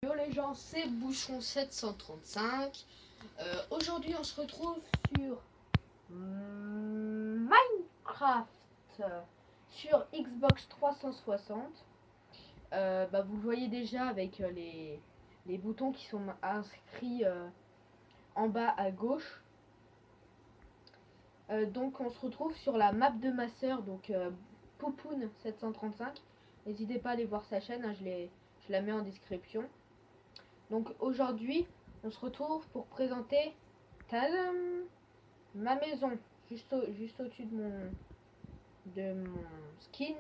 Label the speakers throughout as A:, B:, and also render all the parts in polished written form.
A: Yo les gens, c'est Bouchon 735. Aujourd'hui, on se retrouve sur Minecraft sur Xbox 360. Vous le voyez déjà avec les boutons qui sont inscrits en bas à gauche. Donc, on se retrouve sur la map de ma soeur, donc Poupoun 735. N'hésitez pas à aller voir sa chaîne, hein, je la mets en description. Donc aujourd'hui, on se retrouve pour présenter ma maison, juste au-dessus de mon skin,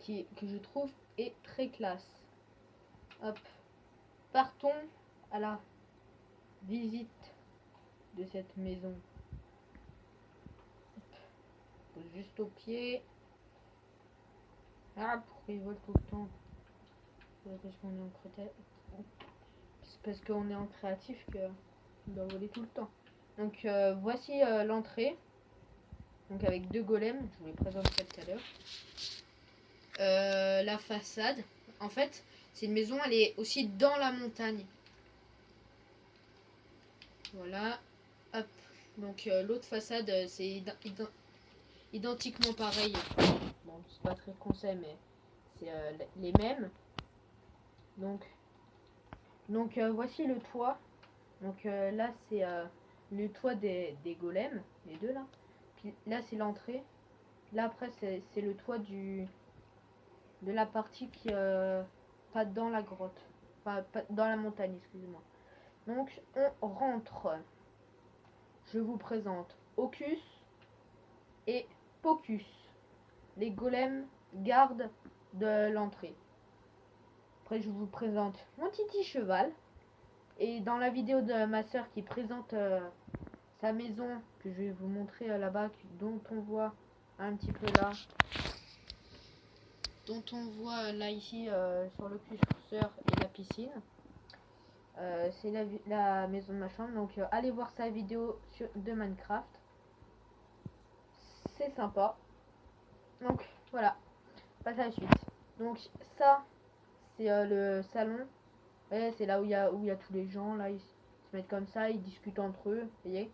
A: que je trouve est très classe. Hop, partons à la visite de cette maison. Hop, juste au pied. Ah, pourquoi il vole tout le temps? Parce qu'on est en créatif. C'est parce qu'on est en créatif qu'on doit voler tout le temps. Donc voici l'entrée. Donc avec deux golems, je vous les présenterai tout à l'heure. La façade, en fait, c'est une maison, elle est aussi dans la montagne. Voilà. Hop. Donc l'autre façade, c'est identiquement pareil. Bon, c'est pas très conseil, mais c'est les mêmes. Donc voici le toit. Donc là, c'est le toit des golems, les deux là. Puis là, c'est l'entrée. Là, après, c'est le toit de la partie qui pas dans la grotte, pas dans la montagne, excusez-moi. Donc on rentre. Je vous présente Ocus et Pocus, les golems gardes de l'entrée. Après je vous présente mon titi cheval. Et dans la vidéo de ma soeur qui présente sa maison, que je vais vous montrer là-bas, dont on voit un petit peu là, là ici sur le curseur, et la piscine. C'est la maison de ma chambre. Donc allez voir sa vidéo de Minecraft. C'est sympa. Donc voilà, passe à la suite. Donc ça, c'est le salon. Ouais, c'est là où il y a tous les gens. Là, ils se mettent comme ça, ils discutent entre eux. Vous voyez.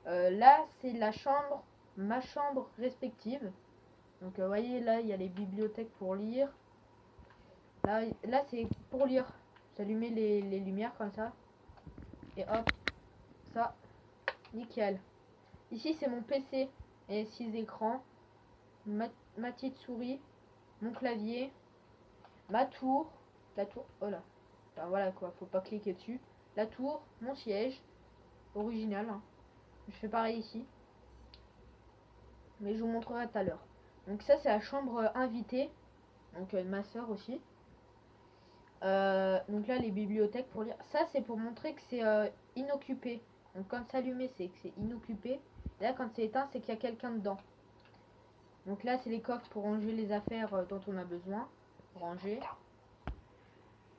A: Là, c'est la chambre, ma chambre respective. Donc vous voyez, là, il y a les bibliothèques pour lire. Là c'est pour lire. J'allumais les lumières comme ça. Et hop, ça, nickel. Ici, c'est mon PC et 6 écrans. Ma petite souris, mon clavier, ma tour, la tour, oh là, enfin, voilà quoi, faut pas cliquer dessus. La tour, mon siège, original, hein. Je fais pareil ici, mais je vous montrerai tout à l'heure. Donc ça c'est la chambre invitée, donc ma soeur aussi. Donc là les bibliothèques pour lire, ça c'est pour montrer que c'est inoccupé. Donc quand c'est allumé c'est que c'est inoccupé. Là quand c'est éteint c'est qu'il y a quelqu'un dedans. Donc là c'est les coffres pour ranger les affaires dont on a besoin. Ranger.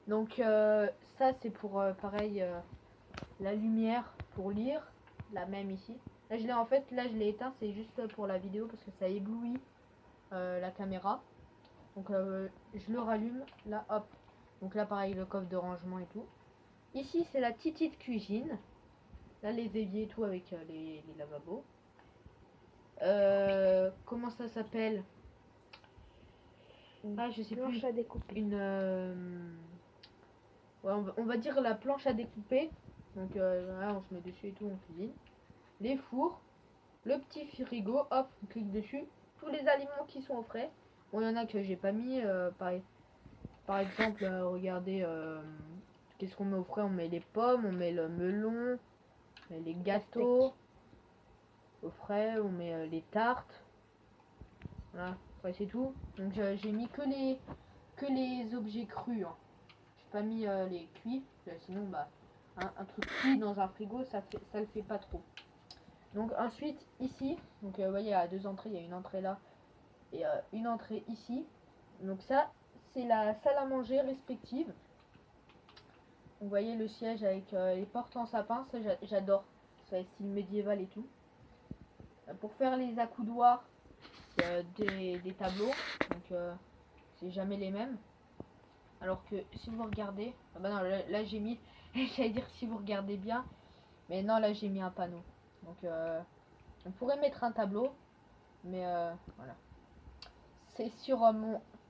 A: Donc ça c'est pour pareil la lumière pour lire, la même ici. Là je l'ai éteint, c'est juste pour la vidéo parce que ça éblouit la caméra. Donc je le rallume, là hop. Donc là pareil le coffre de rangement et tout. Ici c'est la petite cuisine. Là les éviers et tout avec les lavabos. Comment ça s'appelle? Ah je sais plus.
B: À découper.
A: Ouais, on va dire la planche à découper. Donc là on se met dessus et tout, on cuisine. Les fours, le petit frigo, hop, on clique dessus. Tous les aliments qui sont au frais. Bon, il y en a que j'ai pas mis. Par exemple, regardez, qu'est-ce qu'on met au frais? On met les pommes, on met le melon, on met les gâteaux au frais, on met les tartes. Voilà, ouais, c'est tout. Donc j'ai mis que les objets crus, hein. J'ai pas mis les cuits, sinon un truc cuit dans un frigo ça le fait pas trop. Donc ensuite ici, donc vous voyez à deux entrées, il y a une entrée là et une entrée ici. Donc ça c'est la salle à manger respective. Vous voyez le siège avec les portes en sapin, ça j'adore, c'est style médiéval et tout. Pour faire les accoudoirs, c'est des tableaux, donc c'est jamais les mêmes. Alors que si vous regardez, ah bah non, là j'ai mis, j'allais dire si vous regardez bien, mais non, là j'ai mis un panneau. Donc on pourrait mettre un tableau, mais voilà. C'est sur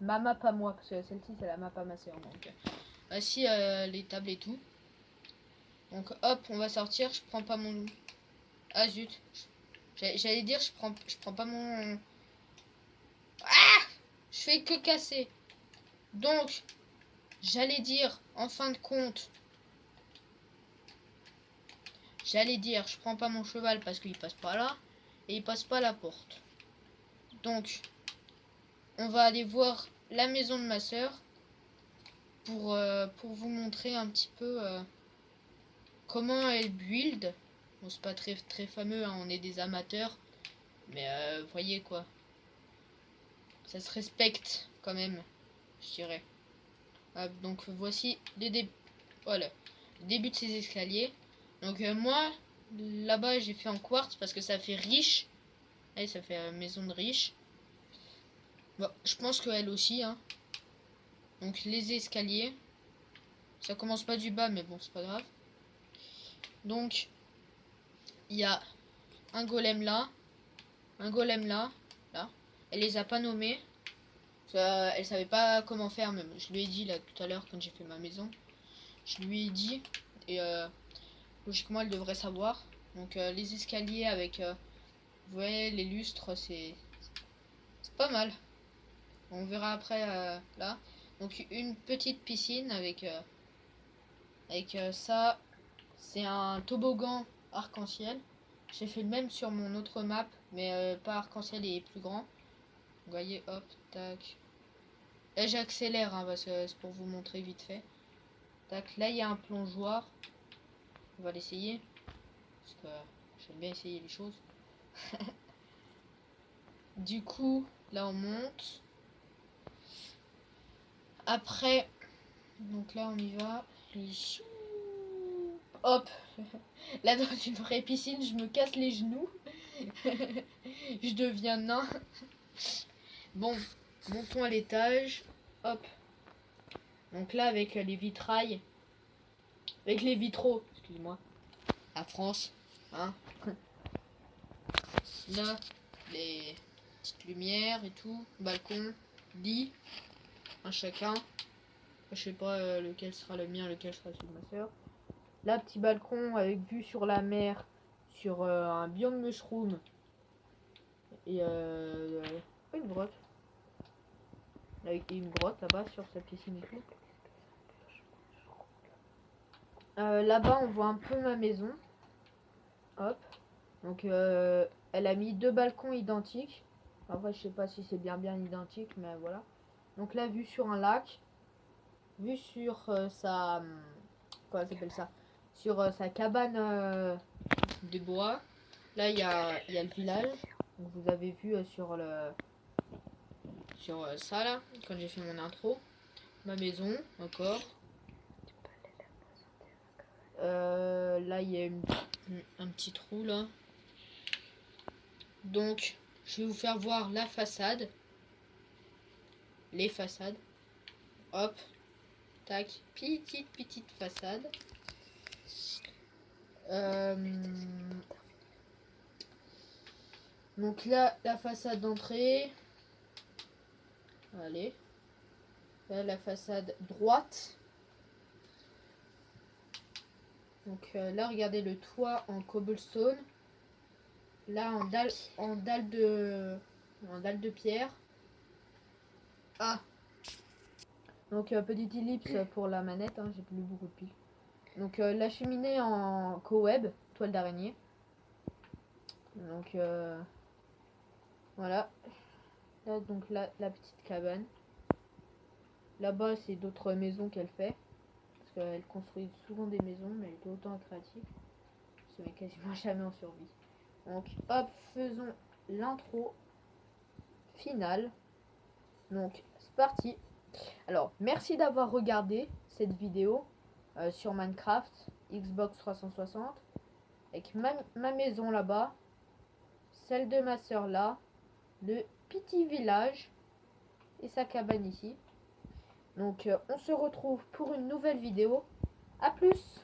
A: ma map à moi, parce que celle-ci c'est la map à ma soeur. Donc voici les tables et tout. Donc hop, on va sortir, je prends pas mon... Ah zut, j'allais dire je prends pas mon... Ah, je fais que casser. Donc, j'allais dire, en fin de compte, je prends pas mon cheval parce qu'il passe pas là, et il passe pas la porte. Donc, on va aller voir la maison de ma soeur pour vous montrer un petit peu comment elle build. Bon, c'est pas très fameux, hein, on est des amateurs, mais vous voyez quoi. Ça se respecte quand même, je dirais. Donc voici voilà, le début de ces escaliers. Donc moi, là-bas, j'ai fait en quartz parce que ça fait riche. Allez, ça fait maison de riche. Bon, je pense qu'elle aussi. Hein. Donc les escaliers. Ça commence pas du bas, mais bon, c'est pas grave. Donc, il y a un golem là. Un golem là. Là. Elle les a pas nommés. Elle savait pas comment faire, même. Je lui ai dit là tout à l'heure quand j'ai fait ma maison. Je lui ai dit. Et logiquement, elle devrait savoir. Donc les escaliers avec... vous voyez, les lustres, c'est pas mal. On verra après là. Donc une petite piscine avec ça. C'est un toboggan arc-en-ciel. J'ai fait le même sur mon autre map, mais pas arc-en-ciel et plus grand. Vous voyez, hop, tac. Là j'accélère hein, parce que c'est pour vous montrer vite fait. Tac, là il y a un plongeoir. On va l'essayer. Parce que j'aime bien essayer les choses. Du coup, là on monte. Après, donc là on y va. Hop. Là dans une vraie piscine, je me casse les genoux. Je deviens nain. Bon, montons à l'étage. Hop. Donc là avec les vitrailles. Avec les vitraux, excuse-moi. La France. Hein. Là, les petites lumières et tout. Balcon. Lit. Un chacun. Je sais pas lequel sera le mien, lequel sera celui de ma soeur. Là, petit balcon avec vue sur la mer, sur un biome mushroom. Et une grotte. Avec une grotte là-bas sur sa piscine et tout. Là-bas, on voit un peu ma maison. Hop. Donc, elle a mis deux balcons identiques. Après, je sais pas si c'est bien identique, mais voilà. Donc là, vue sur un lac. Vue sur sa... Comment ça s'appelle ça? Sur sa cabane de bois. Là, il y a le village. Donc, vous avez vu sur le... Sur ça, là, quand j'ai fait mon intro. Ma maison, encore. Là, il y a un petit trou, là. Donc, je vais vous faire voir la façade. Les façades. Hop. Tac. Petite façade. Donc là, la façade d'entrée. Allez. Là, la façade droite. Donc là, regardez le toit en cobblestone. Là, en dalle de pierre. Ah. Donc petite ellipse pour la manette. Hein, j'ai plus beaucoup de piles. Donc la cheminée en coweb, toile d'araignée. Donc voilà. Là, donc la petite cabane. Là-bas, c'est d'autres maisons qu'elle fait. Parce qu'elle construit souvent des maisons, mais elle est autant créative. Se met quasiment jamais en survie. Donc hop, faisons l'intro finale. Donc c'est parti. Alors merci d'avoir regardé cette vidéo sur Minecraft, Xbox 360. Avec ma maison là-bas. Celle de ma soeur là. Le petit village. Et sa cabane ici. Donc on se retrouve pour une nouvelle vidéo. À plus!